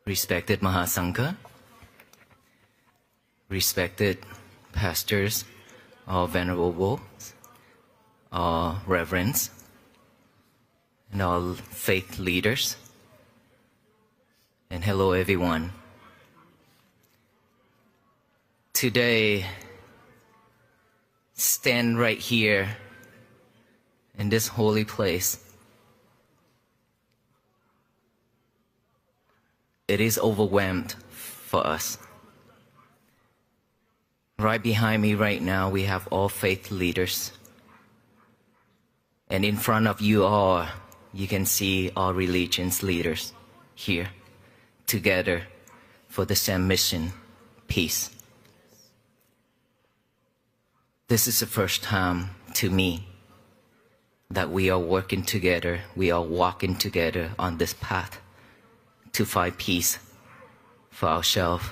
Respected Mahasangha, respected pastors, all venerable, all reverends, and all faith leaders, and hello everyone. Today, stand right here in this holy place. It is overwhelmed for us. Right behind me right now, we have all faith leaders. And in front of you all, you can see all religions leaders here together for the same mission, peace. This is the first time to me that we are working together, we are walking together on this path to find peace for ourselves,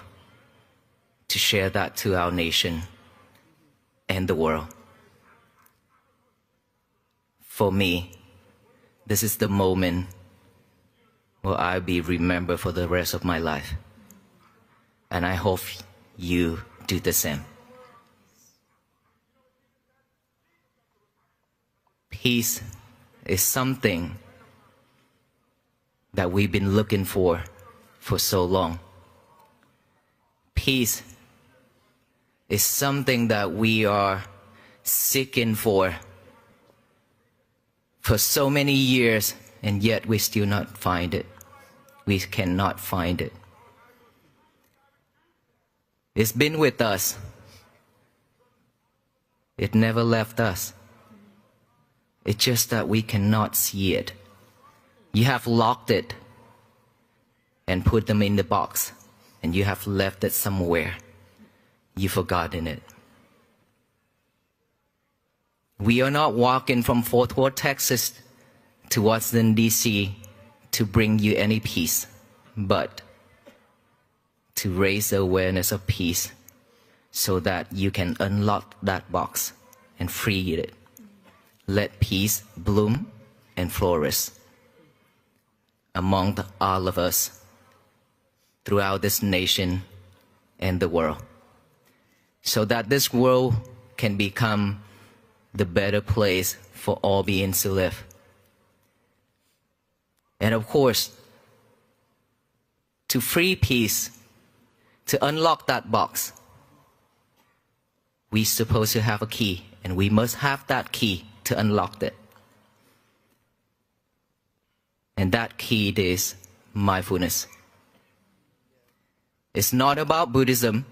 to share that to our nation and the world. For me, this is the moment where I'll be remembered for the rest of my life. And I hope you do the same. Peace is something that we've been looking for so long. Peace is something that we are seeking for so many years, and yet we still not find it. We cannot find it. It's been with us. It never left us. It's just that we cannot see it. You have locked it and put them in the box, and you have left it somewhere. You've forgotten it. We are not walking from Fort Worth, Texas to Washington, D.C. to bring you any peace, but to raise the awareness of peace so that you can unlock that box and free it. Let peace bloom and flourish among all of us throughout this nation and the world, so that this world can become the better place for all beings to live. And of course, to free peace, to unlock that box, we're supposed to have a key, and we must have that key to unlock it. And that key is mindfulness. It's not about Buddhism.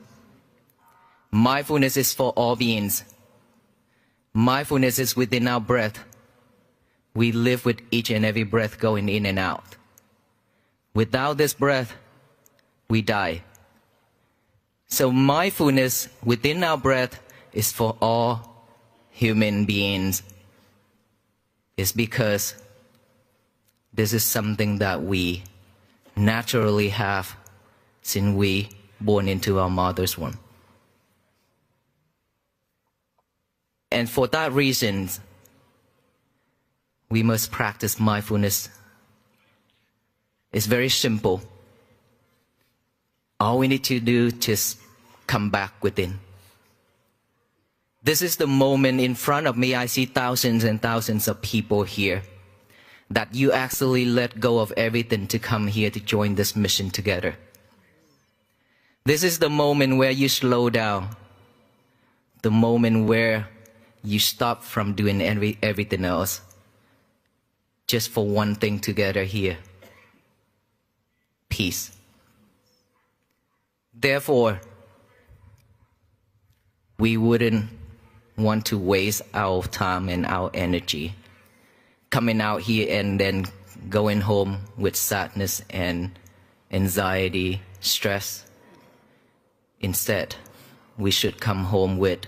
Mindfulness is for all beings. Mindfulness is within our breath. We live with each and every breath going in and out. Without this breath, we die. So mindfulness within our breath is for all human beings. It's because this is something that we naturally have since we born into our mother's womb. And for that reason, we must practice mindfulness. It's very simple. All we need to do is just come back within. This is the moment in front of me. I see thousands and thousands of people here, that you actually let go of everything to come here to join this mission together. This is the moment where you slow down, the moment where you stop from doing everything else, just for one thing together here: peace. Therefore, we wouldn't want to waste our time and our energy coming out here and then going home with sadness and anxiety, stress. Instead, we should come home with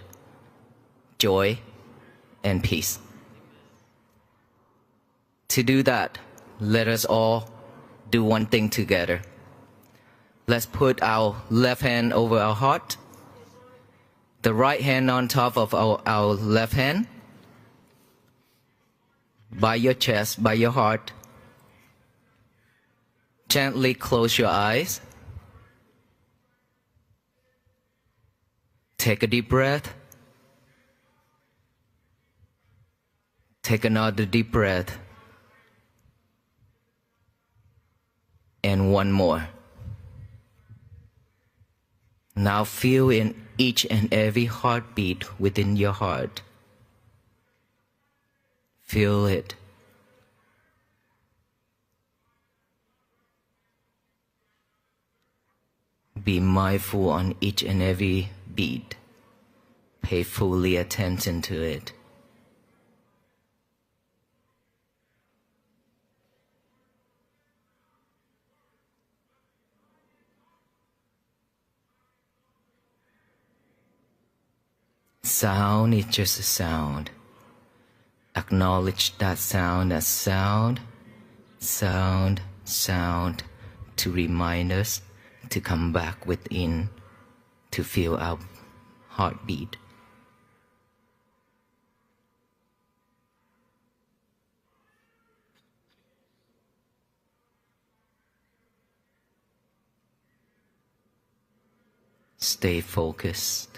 joy and peace. To do that, let us all do one thing together. Let's put our left hand over our heart, the right hand on top of our left hand, by your chest, by your heart. Gently close your eyes. Take a deep breath. Take another deep breath. And one more. Now feel in each and every heartbeat within your heart. Feel it. Be mindful on each and every beat. Pay fully attention to it. Sound is just a sound. Acknowledge that sound as sound, sound, sound, to remind us to come back within, to feel our heartbeat. Stay focused.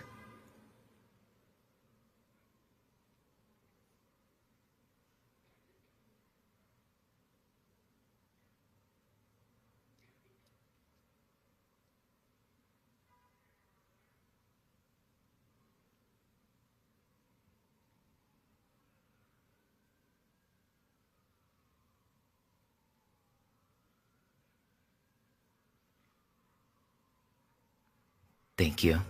Thank you.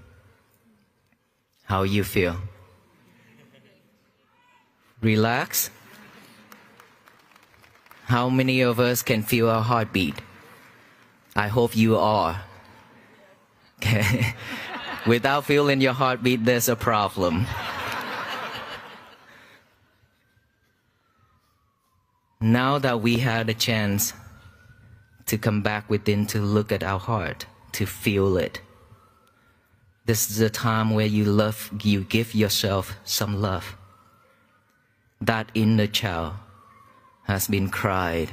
How you feel? Relax? How many of us can feel our heartbeat? I hope you are. Okay. Without feeling your heartbeat, there's a problem. Now that we had a chance to come back within, to look at our heart, to feel it, this is the time where you give yourself some love. That inner child has been cried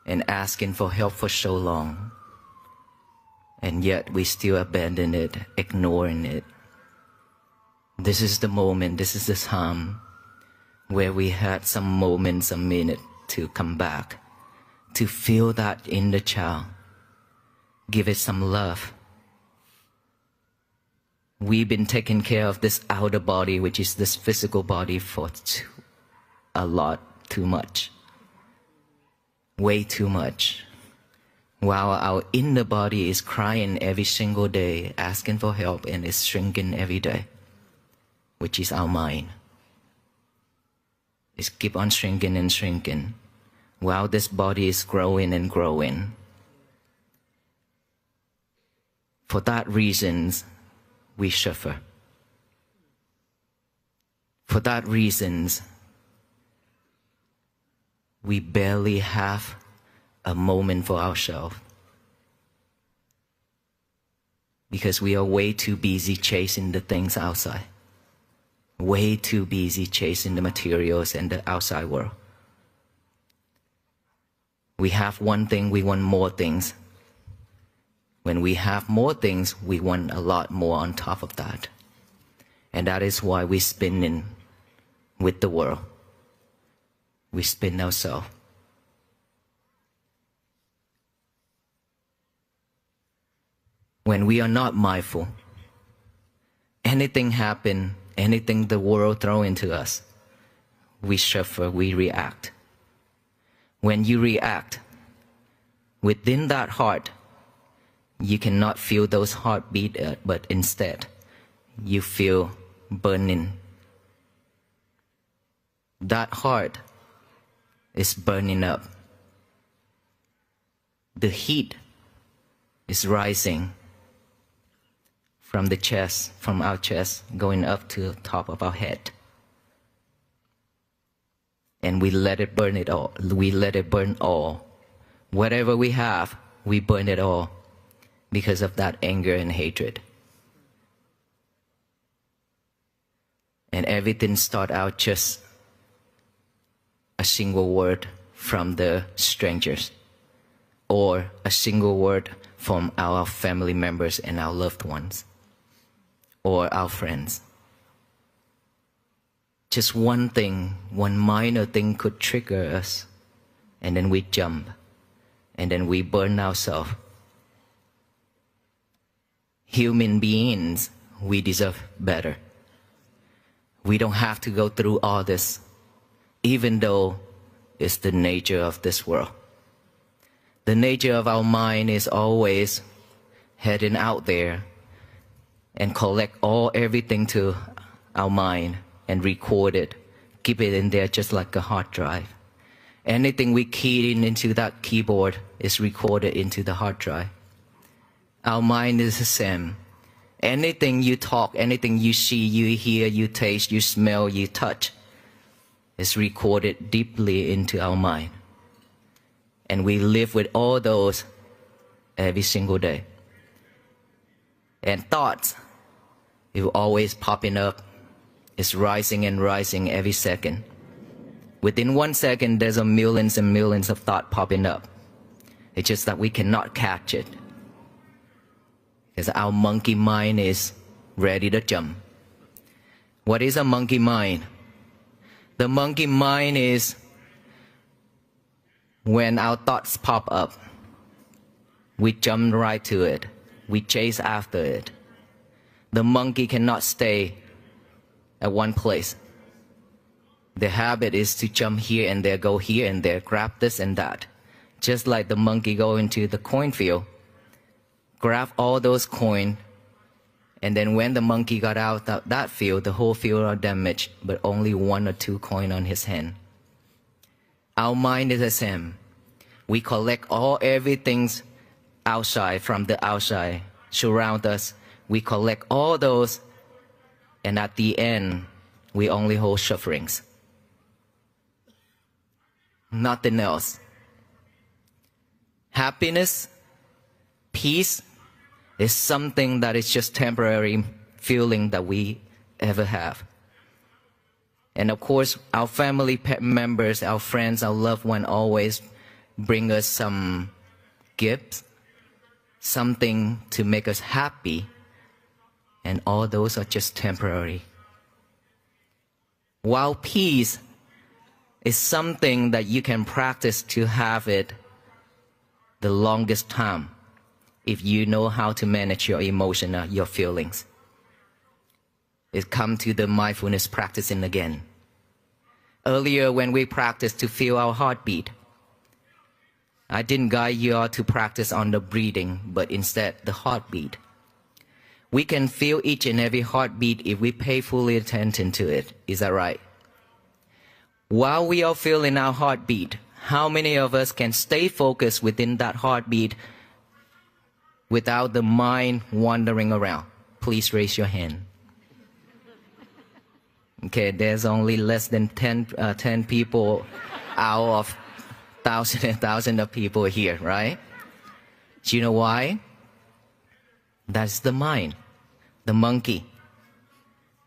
and asking for help for so long, and yet we still abandon it, ignoring it. This is the moment, this is the time where we had some moments, a minute to come back, to feel that inner child, give it some love. We've been taking care of this outer body, which is this physical body, for too much. Way too much. While our inner body is crying every single day, asking for help, and is shrinking every day, which is our mind. It's keep on shrinking and shrinking, while this body is growing and growing. For that reason, we suffer. For that reason, we barely have a moment for ourselves, because we are way too busy chasing the things outside, way too busy chasing the materials and the outside world. We have one thing, we want more things. When we have more things, we want a lot more on top of that. And that is why we spin in with the world. We spin ourselves. When we are not mindful, anything happen, anything the world throw into us, we suffer, we react. When you react, within that heart, you cannot feel those heartbeat, but instead, you feel burning. That heart is burning up. The heat is rising from the chest, from our chest, going up to the top of our head. And we let it burn it all. We let it burn all. Whatever we have, we burn it all because of that anger and hatred. And everything start out just a single word from the strangers. or a single word from our family members and our loved ones or our friends. Just one thing, one minor thing could trigger us, and then we jump, and then we burn ourselves. Human beings, we deserve better. We don't have to go through all this, even though it's the nature of this world. The nature of our mind is always heading out there and collect everything to our mind and record it, keep it in there just like a hard drive. Anything we key in into that keyboard is recorded into the hard drive. Our mind is the same. Anything you talk, anything you see, you hear, you taste, you smell, you touch is recorded deeply into our mind. And we live with all those every single day. And thoughts, it will always popping up. It's rising and rising every second. Within 1 second, there's millions and millions of thoughts popping up. It's just that we cannot catch it, because our monkey mind is ready to jump. What is a monkey mind? The monkey mind is when our thoughts pop up, we jump right to it. We chase after it. The monkey cannot stay at one place. The habit is to jump here and there, go here and there, grab this and that. Just like the monkey go into the coin field, grab all those coins, and then when the monkey got out of that field, the whole field are damaged, but only 1 or 2 coins on his hand. Our mind is the same. We collect everything outside, from the outside, surround us. We collect all those, and at the end, we only hold sufferings. Nothing else. Happiness, peace, is something that is just temporary feeling that we ever have. And of course, our family members, our friends, our loved one always bring us some gifts, something to make us happy. And all those are just temporary. While peace is something that you can practice to have it the longest time, if you know how to manage your emotion, your feelings. It comes to the mindfulness practicing again. Earlier, when we practiced to feel our heartbeat, I didn't guide you all to practice on the breathing, but instead the heartbeat. We can feel each and every heartbeat if we pay full attention to it. Is that right? While we are feeling our heartbeat, how many of us can stay focused within that heartbeat without the mind wandering around? Please raise your hand. Okay, there's only less than 10 people out of thousands and thousands of people here, right? Do you know why? That's the mind, the monkey.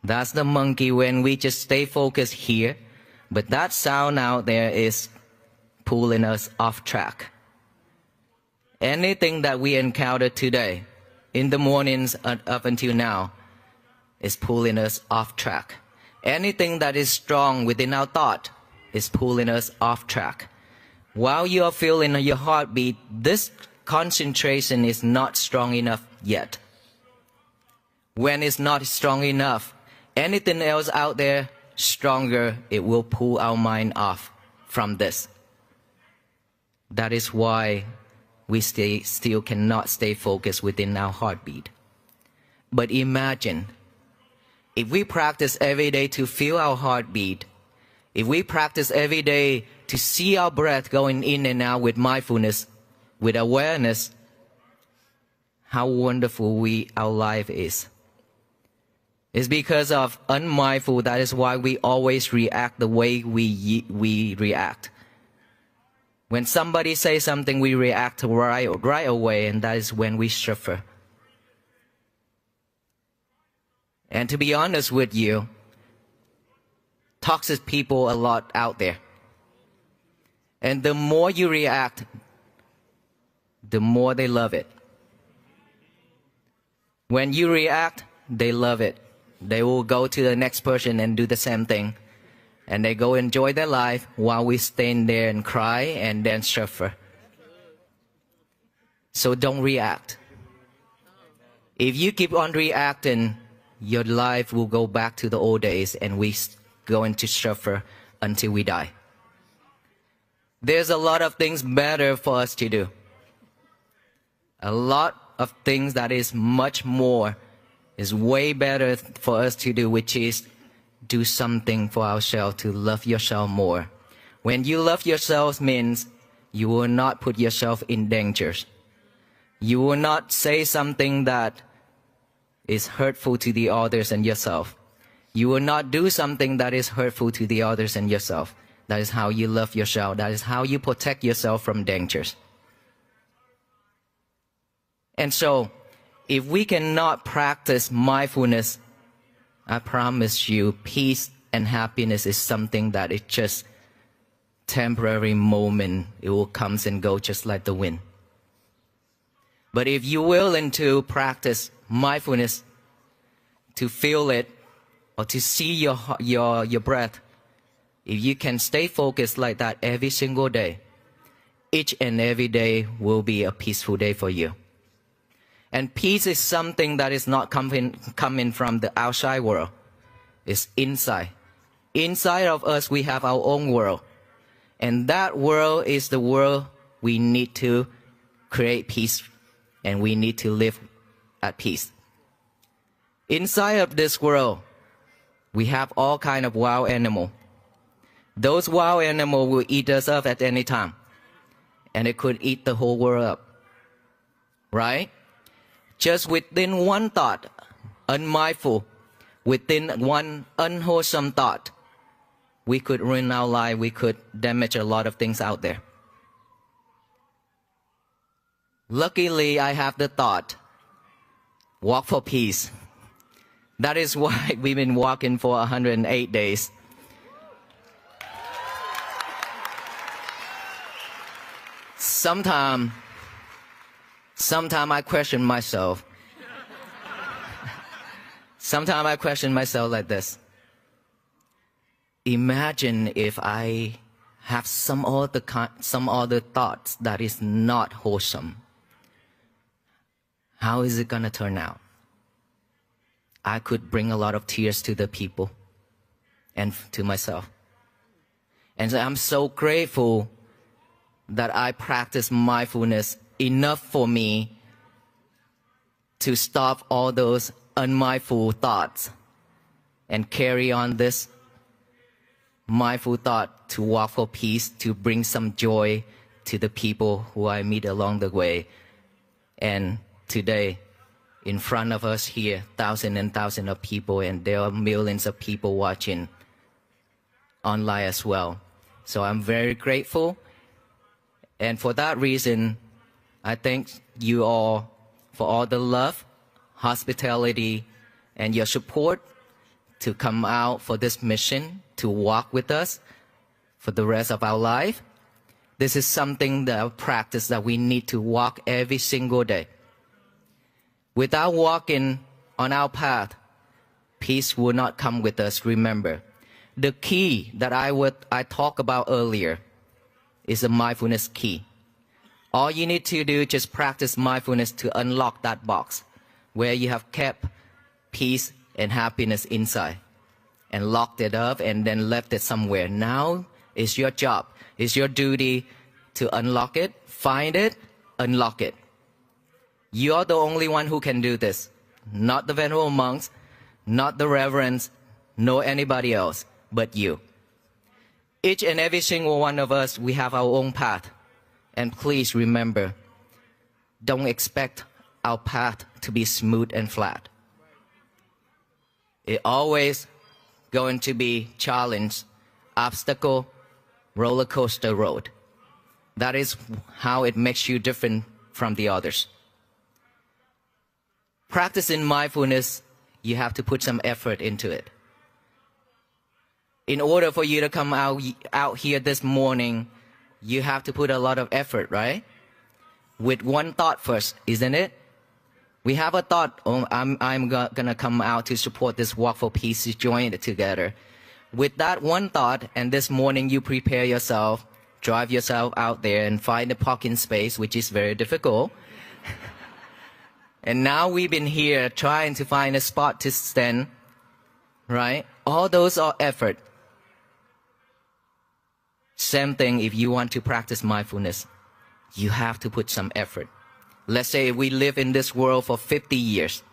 That's the monkey when we just stay focused here, but that sound out there is pulling us off track. Anything that we encounter today, in the mornings up until now, is pulling us off track. Anything that is strong within our thought is pulling us off track. While you are feeling your heartbeat, this concentration is not strong enough yet. When it's not strong enough, anything else out there stronger, it will pull our mind off from this. That is why we still cannot stay focused within our heartbeat. But imagine, if we practice every day to feel our heartbeat, if we practice every day to see our breath going in and out with mindfulness, with awareness, how wonderful our life is. It's because of unmindful, that is why we always react the way we react. When somebody says something, we react right away, and that is when we suffer. And to be honest with you, toxic people a lot out there. And the more you react, the more they love it. When you react, they love it. They will go to the next person and do the same thing. And they go enjoy their life while we stand there and cry and then suffer. So don't react. If you keep on reacting, your life will go back to the old days and we going to suffer until we die. There's a lot of things better for us to do. A lot of things that is much more, is way better for us to do, which is do something for ourselves, to love yourself more. When you love yourself means you will not put yourself in danger. You will not say something that is hurtful to the others and yourself. You will not do something that is hurtful to the others and yourself. That is how you love yourself. That is how you protect yourself from dangers. And so, if we cannot practice mindfulness, I promise you, peace and happiness is something that is just temporary moment. It will come and go just like the wind. But if you're willing to practice mindfulness, to feel it, or to see your breath, if you can stay focused like that every single day, each and every day will be a peaceful day for you. And peace is something that is not coming from the outside world. It's inside. Inside of us, we have our own world. And that world is the world we need to create peace. And we need to live at peace. Inside of this world, we have all kind of wild animals. Those wild animals will eat us up at any time. And it could eat the whole world up. Right? Just within one thought, unmindful, within one unwholesome thought, we could ruin our life, we could damage a lot of things out there. Luckily, I have the thought, walk for peace. That is why we've been walking for 108 days. Sometimes I question myself. Sometimes I question myself like this. Imagine if I have some other thoughts that is not wholesome. How is it going to turn out? I could bring a lot of tears to the people and to myself. And so I'm so grateful that I practice mindfulness enough for me to stop all those unmindful thoughts and carry on this mindful thought to walk for peace, to bring some joy to the people who I meet along the way. And today, in front of us here, thousands and thousands of people, and there are millions of people watching online as well. So I'm very grateful. And for that reason, I thank you all for all the love, hospitality, and your support to come out for this mission, to walk with us for the rest of our life. This is something that I practice that we need to walk every single day. Without walking on our path, peace will not come with us, remember. The key that I talked about earlier is a mindfulness key. All you need to do is just practice mindfulness to unlock that box where you have kept peace and happiness inside and locked it up and then left it somewhere. Now it's your job, it's your duty to unlock it, find it, unlock it. You're the only one who can do this. Not the Venerable monks, not the reverends, nor anybody else, but you. Each and every single one of us, we have our own path. And please remember, don't expect our path to be smooth and flat. It's always going to be challenge, obstacle, roller coaster road. That is how it makes you different from the others. Practicing mindfulness, you have to put some effort into it. In order for you to come out here this morning, you have to put a lot of effort, right? with one thought first, isn't it? We have a thought, oh, I'm gonna come out to support this walk for peace, to join it together. With that one thought, and this morning you prepare yourself, drive yourself out there and find a parking space, which is very difficult. And now we've been here trying to find a spot to stand, right? All those are effort. Same thing if you want to practice mindfulness. You have to put some effort. Let's say we live in this world for 50 years.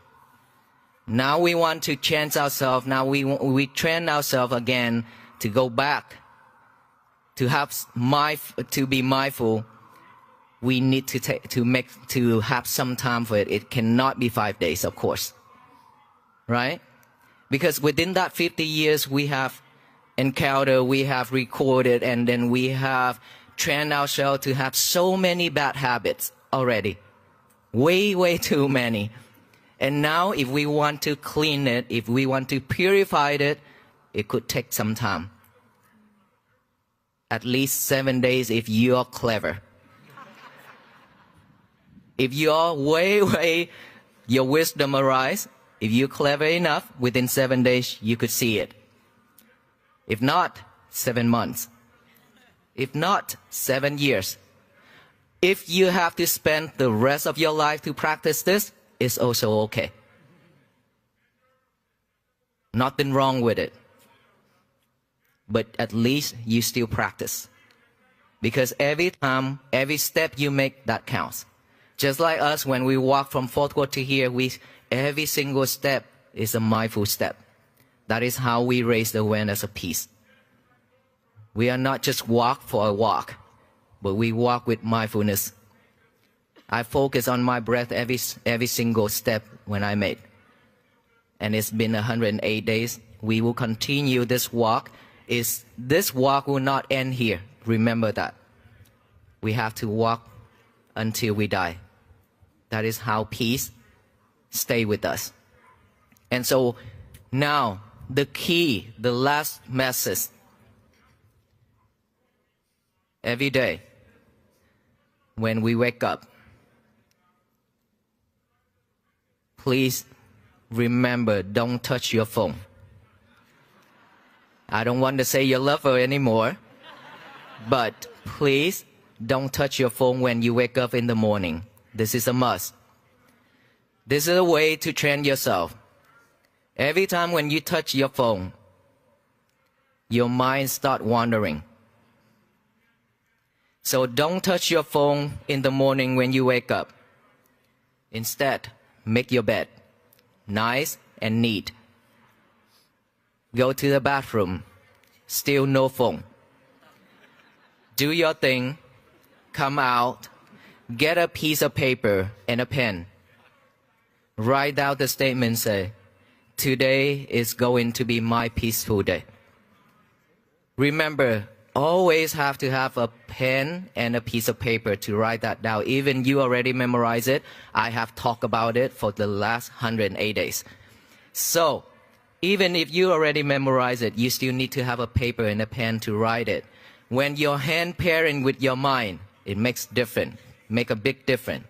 Now we want to change ourselves. Now we train ourselves again to go back, to be mindful. We need to have some time for it. It cannot be 5 days, of course, right? Because within that 50 years, we have encountered, we have recorded, and then we have trained ourselves to have so many bad habits already. Way too many. And now if we want to clean it, if we want to purify it, it could take some time. At least 7 days if you are clever. If you are your wisdom arise, if you're clever enough, within 7 days you could see it. If not, 7 months. If not, 7 years. If you have to spend the rest of your life to practice this, it's also okay. Nothing wrong with it. But at least you still practice. Because every time, every step you make, that counts. Just like us, when we walk from fourth court to here, every single step is a mindful step. That is how we raise the awareness of peace. We are not just walk for a walk, but we walk with mindfulness. I focus on my breath every single step when I make. And it's been 108 days. We will continue this walk. This walk will not end here. Remember that. We have to walk until we die. That is how peace stay with us. And so now the key, the last message. Every day when we wake up, please remember, don't touch your phone. I don't want to say your lover anymore, but please don't touch your phone when you wake up in the morning. This is a must. This is a way to train yourself. Every time when you touch your phone, your mind starts wandering. So don't touch your phone in the morning when you wake up. Instead, make your bed nice and neat. Go to the bathroom, still no phone. Do your thing, come out, get a piece of paper and a pen. Write out the statement, say, today is going to be my peaceful day. Remember, always have to have a pen and a piece of paper to write that down. Even you already memorize it. I have talked about it for the last 108 days. So, even if you already memorize it, you still need to have a paper and a pen to write it. When your hand pairing with your mind, it makes a big difference.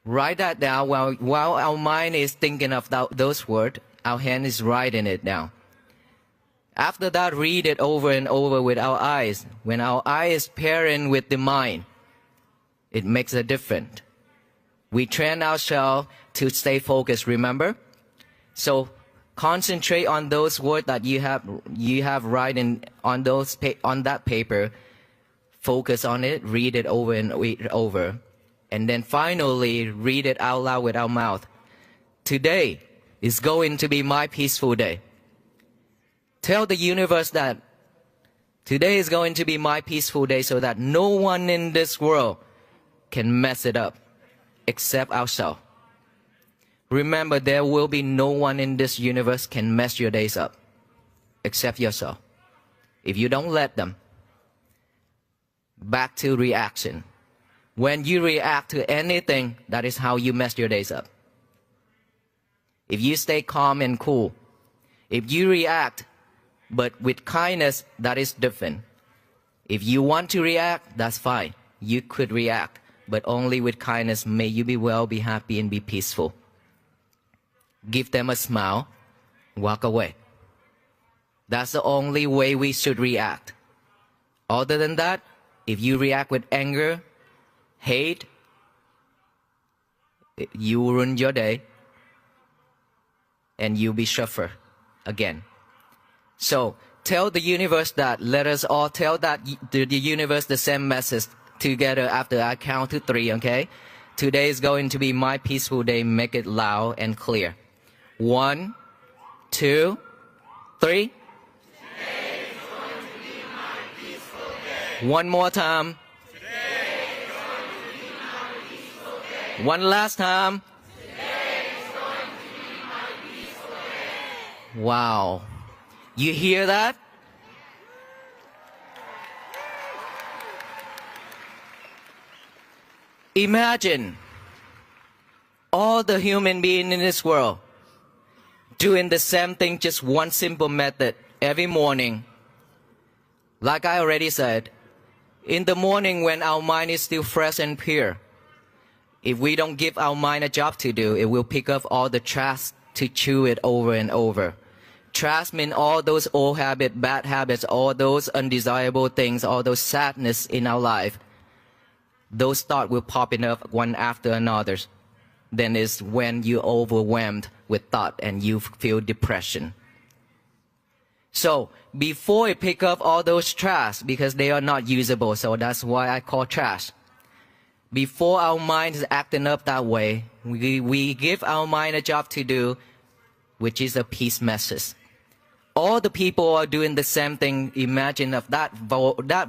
Write that down while our mind is thinking of those words, our hand is writing it down. After that, read it over and over with our eyes. When our eye is pairing with the mind, it makes a difference. We train ourselves to stay focused, remember? So concentrate on those words that you have written on that paper. Focus on it, read it over and over. And then finally, read it out loud with our mouth. Today is going to be my peaceful day. Tell the universe that today is going to be my peaceful day so that no one in this world can mess it up except ourselves. Remember, there will be no one in this universe can mess your days up except yourself. If you don't let them. Back to reaction. When you react to anything, that is how you mess your days up. If you stay calm and cool, if you react but with kindness, that is different. If you want to react, that's fine. You could react. but only with kindness. May you be well, be happy, and be peaceful. Give them a smile, walk away. That's the only way we should react. Other than that, if you react with anger, hate, you ruin your day and you'll be suffer again. So tell the universe that. Let us all tell that the universe the same message together after I count to 3, okay? Today is going to be my peaceful day. Make it loud and clear. 1, 2, 3. Today is going to be my peaceful day. One more time. Today is going to be my peaceful day. One last time. Today is going to be my peaceful day. Wow. You hear that? Imagine all the human beings in this world doing the same thing, just one simple method every morning. Like I already said, in the morning when our mind is still fresh and pure, if we don't give our mind a job to do, it will pick up all the trash to chew it over and over. Trash means all those old habits, bad habits, all those undesirable things, all those sadness in our life. Those thoughts will popping up one after another. Then is when you're overwhelmed with thought and you feel depression. So before you pick up all those trash, because they are not usable, so that's why I call trash. Before our mind is acting up that way, we give our mind a job to do, which is a peace message. All the people are doing the same thing. Imagine of that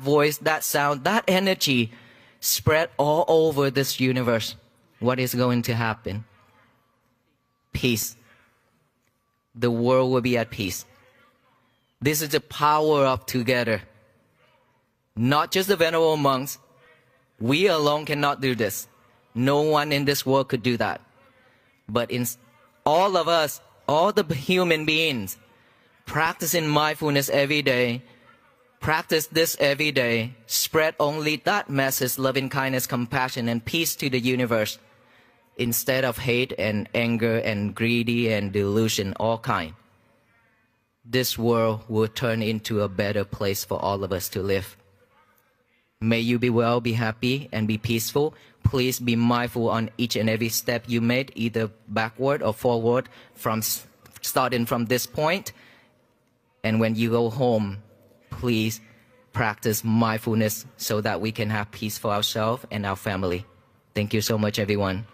voice, that sound, that energy spread all over this universe. What is going to happen? Peace. The world will be at peace. This is the power of together. Not just the Venerable monks. We alone cannot do this. No one in this world could do that. But in all of us, all the human beings, practicing mindfulness every day, practice this every day, spread only that message, loving kindness, compassion, and peace to the universe, instead of hate and anger and greedy and delusion, all kind. This world will turn into a better place for all of us to live. May you be well, be happy, and be peaceful. Please be mindful on each and every step you made, either backward or forward, starting from this point. And when you go home, please practice mindfulness so that we can have peace for ourselves and our family. Thank you so much, everyone.